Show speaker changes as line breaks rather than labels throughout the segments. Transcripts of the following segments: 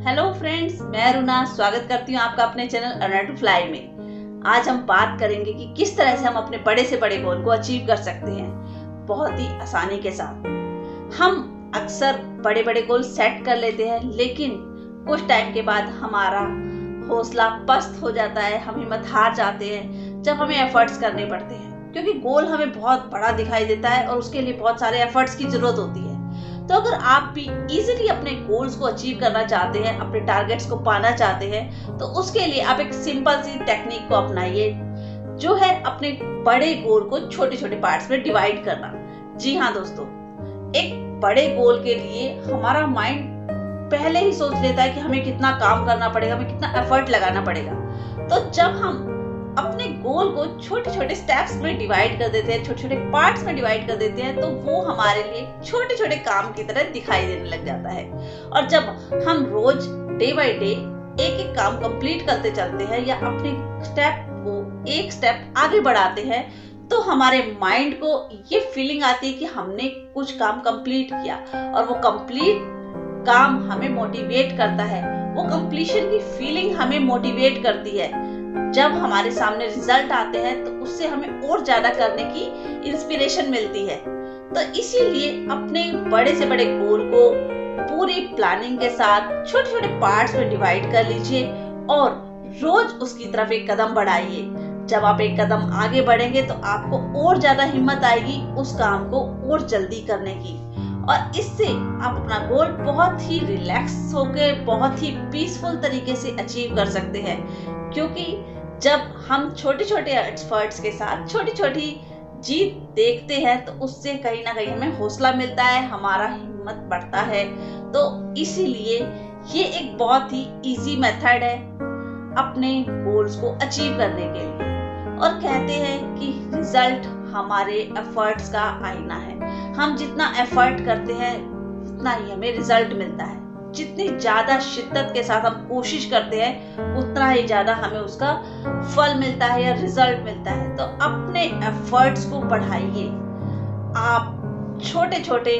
Hello friends, मैं रुना स्वागत करती हूँ आपका अपने चैनल अर्न टू फ्लाई में। आज हम बात करेंगे कि किस तरह से हम अपने बड़े से बड़े गोल को अचीव कर सकते हैं बहुत ही आसानी के साथ। हम अक्सर बड़े बड़े गोल सेट कर लेते हैं, लेकिन कुछ टाइम के बाद हमारा हौसला पस्त हो जाता है, हम हिम्मत हार जाते हैं जब हमें एफर्ट्स करने पड़ते हैं, क्योंकि गोल हमें बहुत बड़ा दिखाई देता है और उसके लिए बहुत सारे एफर्ट्स की जरूरत होती है। तो अगर आप भी इजीली अपने गोल्स को अचीव करना चाहते हैं, अपने टारगेट्स को पाना चाहते हैं, तो उसके लिए आप एक सिंपल सी टेक्निक को अपनाइए, जो है अपने बड़े गोल को छोटे छोटे पार्ट्स में डिवाइड करना। जी हाँ दोस्तों, एक बड़े गोल के लिए हमारा माइंड पहले ही सोच लेता है कि हमें कितना काम करना पड़ेगा, हमें कितना एफर्ट लगाना पड़ेगा। तो जब हम अपने गोल को छोटे छोटे स्टेप्स में डिवाइड कर देते हैं, छोटे छोटे पार्ट्स में डिवाइड कर देते हैं, तो वो हमारे लिए छोटे छोटे काम की तरह दिखाई देने लग जाता है। और जब हम रोज डे बाय डे एक एक काम कंप्लीट करते चलते हैं या अपने स्टेप को एक स्टेप आगे बढ़ाते हैं, तो हमारे माइंड को ये फीलिंग आती है कि हमने कुछ काम कंप्लीट किया, और वो कंप्लीट काम हमें मोटिवेट करता है। वो कंप्लीशन की फीलिंग हमें मोटिवेट करती है। जब हमारे सामने रिजल्ट आते हैं तो उससे हमें और ज्यादा करने की इंस्पिरेशन मिलती है। तो इसीलिए अपने बड़े से बड़े गोल को पूरी प्लानिंग के साथ छोटे छोटे पार्ट्स में डिवाइड कर लीजिए और रोज उसकी तरफ एक कदम बढ़ाइए। जब आप एक कदम आगे बढ़ेंगे तो आपको और ज्यादा हिम्मत आएगी उस काम को और जल्दी करने की, और इससे आप अपना गोल बहुत ही रिलैक्स होकर बहुत ही पीसफुल तरीके से अचीव कर सकते हैं। क्योंकि जब हम छोटे छोटे एफर्ट्स के साथ छोटी छोटी जीत देखते हैं तो उससे कहीं ना कहीं हमें हौसला मिलता है, हमारा हिम्मत बढ़ता है। तो इसीलिए ये एक बहुत ही इजी मेथड है अपने गोल्स को अचीव करने के लिए। और कहते हैं कि रिजल्ट हमारे एफर्ट्स का आईना है। हम जितना एफर्ट करते हैं उतना ही हमें रिजल्ट मिलता है। जितनी ज्यादा शिद्दत के साथ हम कोशिश करते हैं उतना ही ज्यादा हमें उसका फल मिलता है या रिजल्ट मिलता है। तो अपने एफर्ट्स को बढ़ाइए। आप छोटे छोटे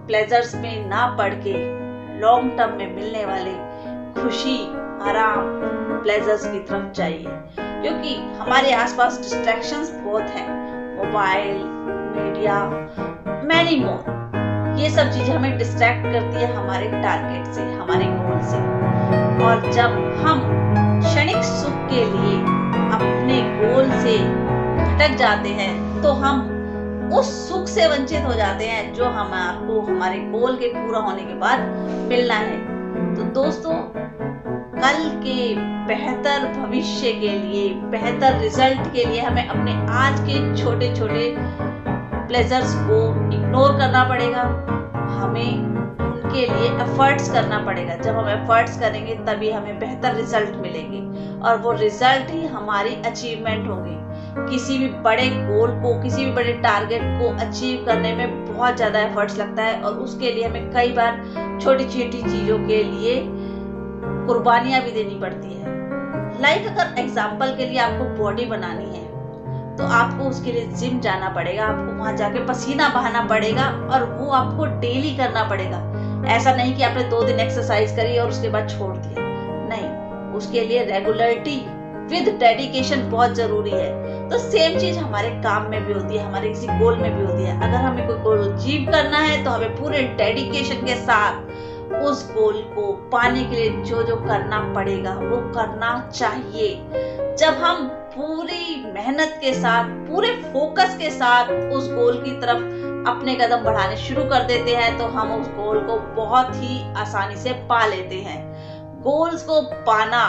प्लेजर्स में ना पड़ के लॉन्ग टर्म में मिलने वाले खुशी, आराम, प्लेजर्स की तरफ जाइए, क्योंकि हमारे आसपास डिस्ट्रैक्शंस बहुत हैं। मोबाइल, मीडिया, मैनी मोर, ये सब चीजें हमें डिस्ट्रैक्ट करती है हमारे टारगेट से, हमारे गोल से। और जब हम क्षणिक सुख के लिए अपने गोल से भटक जाते हैं तो हम उस सुख से वंचित हो जाते हैं जो हमको हमारे गोल के पूरा होने के बाद मिलना है। तो दोस्तों, कल के बेहतर भविष्य के लिए, बेहतर रिजल्ट के लिए हमें अपने आज के छोटे छोटे प्लेजर्स को इग्नोर करना पड़ेगा। हमें उनके लिए एफर्ट्स करना पड़ेगा। जब हम एफर्ट्स करेंगे तभी हमें बेहतर रिजल्ट मिलेंगे, और वो रिजल्ट ही हमारी अचीवमेंट होगी। किसी भी बड़े गोल को, किसी भी बड़े टारगेट को अचीव करने में बहुत ज्यादा एफर्ट्स लगता है, और उसके लिए हमें कई बार छोटी छोटी चीजों के लिए कुर्बानियां भी देनी पड़ती है। लाइक अगर एग्जाम्पल के लिए आपको बॉडी बनानी है तो आपको उसके लिए जिम जाना पड़ेगा, आपको वहां जाके पसीना बहाना पड़ेगा, और वो आपको डेली करना पड़ेगा। ऐसा नहीं कि आपने 2 दिन एक्सरसाइज करी और उसके बाद छोड़ दिया, नहीं, उसके लिए रेगुलरिटी विद डेडिकेशन बहुत जरूरी है। तो सेम चीज हमारे काम में भी होती है, हमारे किसी गोल में भी होती है। अगर हमें कोई गोल अचीव करना है तो हमें पूरे डेडिकेशन के साथ उस गोल को पाने के लिए जो जो करना पड़ेगा वो करना चाहिए। जब हम पूरी मेहनत के साथ, पूरे फोकस के साथ उस गोल की तरफ अपने कदम बढ़ाने शुरू कर देते हैं तो हम उस गोल को बहुत ही आसानी से पा लेते हैं। गोल्स को पाना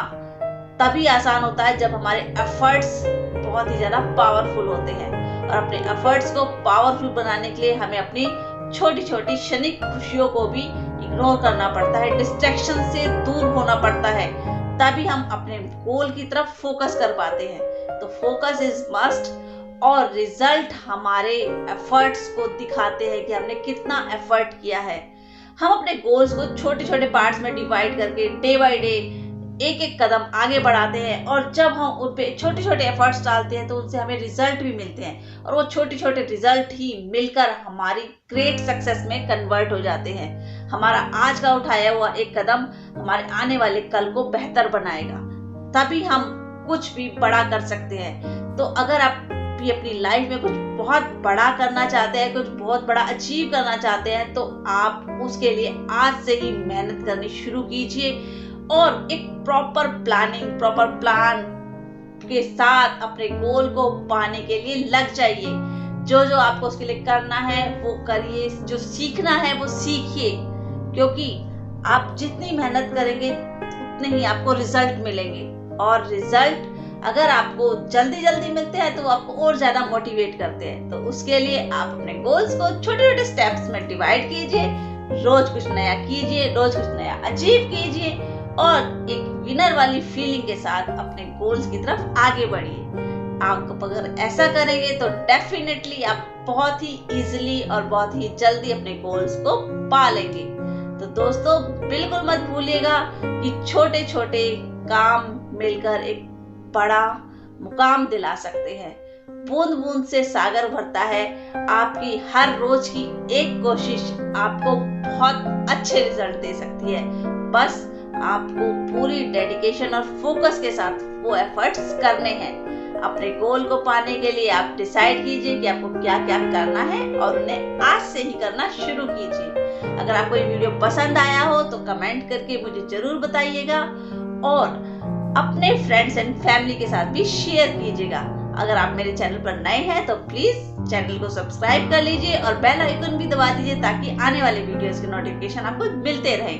तभी आसान होता है जब हमारे एफर्ट्स बहुत ही ज्यादा पावरफुल होते हैं, और अपने एफर्ट्स को पावरफुल बनाने के लिए हमें अपनी छोटी छोटी क्षणिक खुशियों को भी इग्नोर करना पड़ता है, डिस्ट्रैक्शन से दूर होना पड़ता है, तभी हम अपने गोल की तरफ फोकस कर पाते हैं। तो फोकस इज मस्ट, और रिजल्ट हमारे एफर्ट्स को दिखाते हैं कि हमने कितना एफर्ट किया है। हम अपने गोल्स को छोटे छोटे पार्ट्स में डिवाइड करके डे बाय डे एक एक कदम आगे बढ़ाते हैं, और जब हम उन पे छोटे छोटे एफर्ट्स डालते हैं तो उनसे हमें रिजल्ट भी मिलते हैं, और वो छोटे छोटे रिजल्ट ही मिलकर हमारी ग्रेट सक्सेस में कन्वर्ट हो जाते हैं। हमारा आज का उठाया हुआ एक कदम हमारे आने वाले कल को बेहतर बनाएगा। तभी हम कुछ भी बड़ा कर सकते हैं। तो अगर आप भी अपनी लाइफ में कुछ बहुत बड़ा करना चाहते हैं, कुछ बहुत बड़ा अचीव करना चाहते हैं, तो आप उसके लिए आज से ही मेहनत करनी शुरू कीजिए और एक प्रॉपर प्लान के साथ अपने गोल को पाने के लिए लग जाइए। जो जो आपको उसके लिए करना है वो करिए, जो सीखना है वो सीखिए, क्योंकि आप जितनी मेहनत करेंगे उतने ही आपको रिजल्ट मिलेंगे। और रिजल्ट अगर आपको जल्दी जल्दी मिलते हैं तो वो आपको और ज्यादा मोटिवेट करते हैं। तो उसके लिए आप अपने गोल्स को छोटे छोटे स्टेप्स में डिवाइड कीजिए, रोज कुछ नया कीजिए, रोज कुछ नया अचीव कीजिए और एक विनर वाली फीलिंग के साथ अपने गोल्स की तरफ आगे बढ़िए। आप अगर ऐसा करेंगे तो डेफिनेटली आप बहुत ही इजीली और बहुत ही जल्दी अपने गोल्स को पा लेंगे। तो दोस्तों बिल्कुल मत भूलिएगा कि छोटे छोटे काम मिलकर एक बड़ा मुकाम दिला सकते हैं। बूंद बूंद से सागर भरता है। आपकी हर रोज की एक कोशिश आपको बहुत अच्छे रिजल्ट दे सकती है। बस आपको पूरी डेडिकेशन और फोकस के साथ वो एफर्ट्स करने हैं। अपने गोल को पाने के लिए आप डिसाइड कीजिए कि आपको क्या क्या करना है और उन्हें आज से ही करना शुरू कीजिए। अगर आपको ये वीडियो पसंद आया हो तो कमेंट करके मुझे जरूर बताइएगा और अपने फ्रेंड्स एंड फैमिली के साथ भी शेयर कीजिएगा। अगर आप मेरे चैनल पर नए हैं तो प्लीज चैनल को सब्सक्राइब कर लीजिए और बेल आइकन भी दबा दीजिए ताकि आने वाले वीडियोस के नोटिफिकेशन आपको मिलते रहें।